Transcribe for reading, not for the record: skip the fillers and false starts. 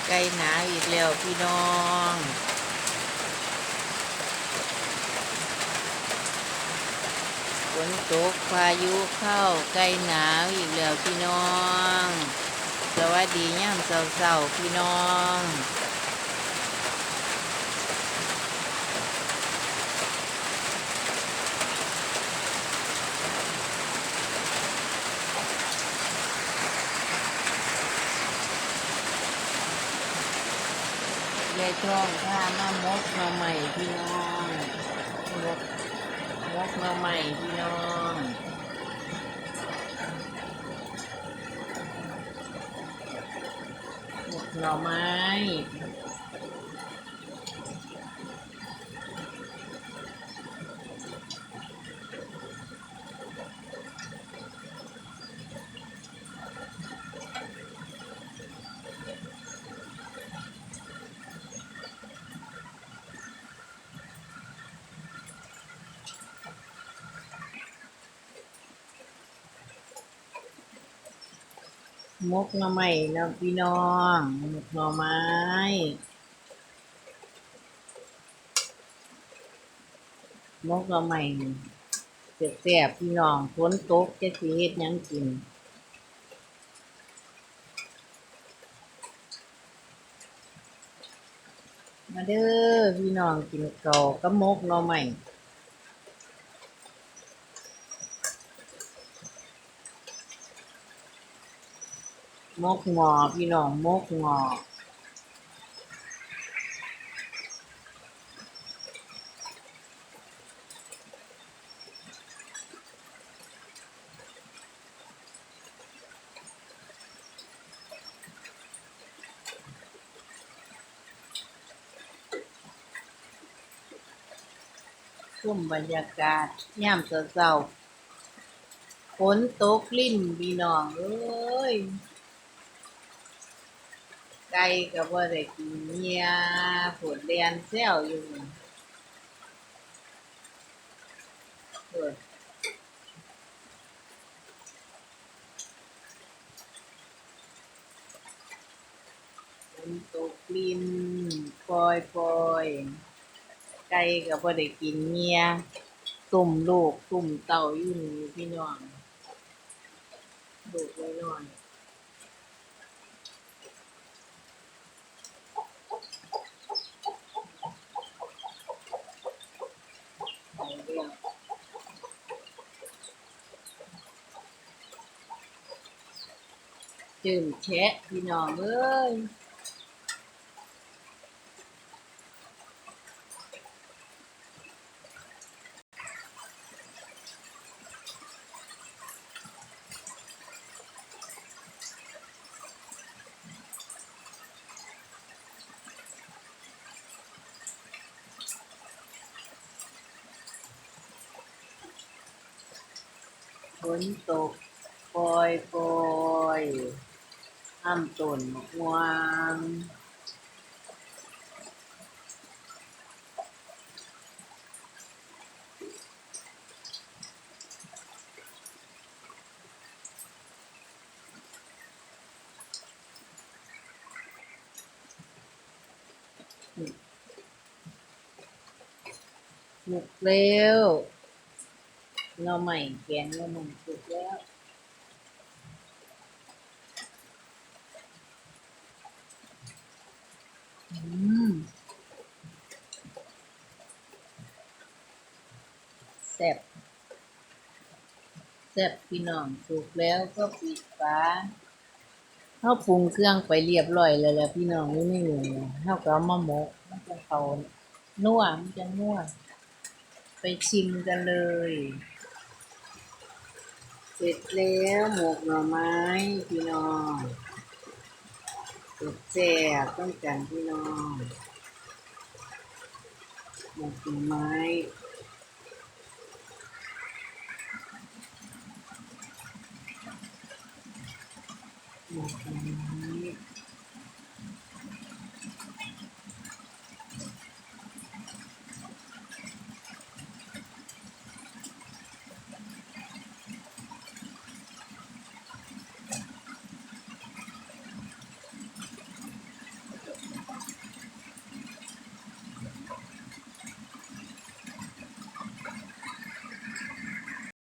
ใกล้หนาวอีกแล้วพี่น้องฝนตกพายุเข้าใกล้หนาวอีกแล้วพี่น้องสวัสดีย่ำเศร้าๆพี่น้องยายท้องพามามกหน่อใหม่พี่น้องมกหน่อใหม่พี่น้องมกหน่อไม้มกหน่อไม้นะพี่น้องมกหน่อไม้มกหน่อไม้แซ่บๆพี่น้องฝนตกจะสิเฮ็ดหยังกิน มาเด้อพี่น้องกินข้าวกับมกหน่อไม้มกงอพี่น้องมกงอชมบรรยากาศยามเช้าๆฝนตกลิ้นพี่น้องเอ้ยไก่ก็บ่ได้กินเหี่ยฝนเรียนแซวอยู่เออฝนตกลิ้นปล่อยๆไก่ก็บ่ได้กินเหี่ยตุ่มลูกตุ่มเต้าอยู่นี่พี่น้องลูกน้อยๆไปเรื่อง จืมแชะพี่น้องเอ้ยฝนตกปล่อยปล่อยห้ามต้นมะม่วงหมกแล้วหน่อใหม่แกงหน่อใหม่สุกแล้วอืมแซ่บแซ่บพี่น้องสุกแล้วก็ปิดฝาเขาปรุงเครื่องไปเรียบร้อยแล้วแหละพี่น้องนี่ไม่เหลือเขาก็เอามาหมกมันจะเขานัวมันจะนัวไปชิมกันเลยเสร็จแล้วหมกหน่อไม้พี่น้องแซ่บต้องกันพี่น้องหมกหน่อไม้หมกหน่อไม้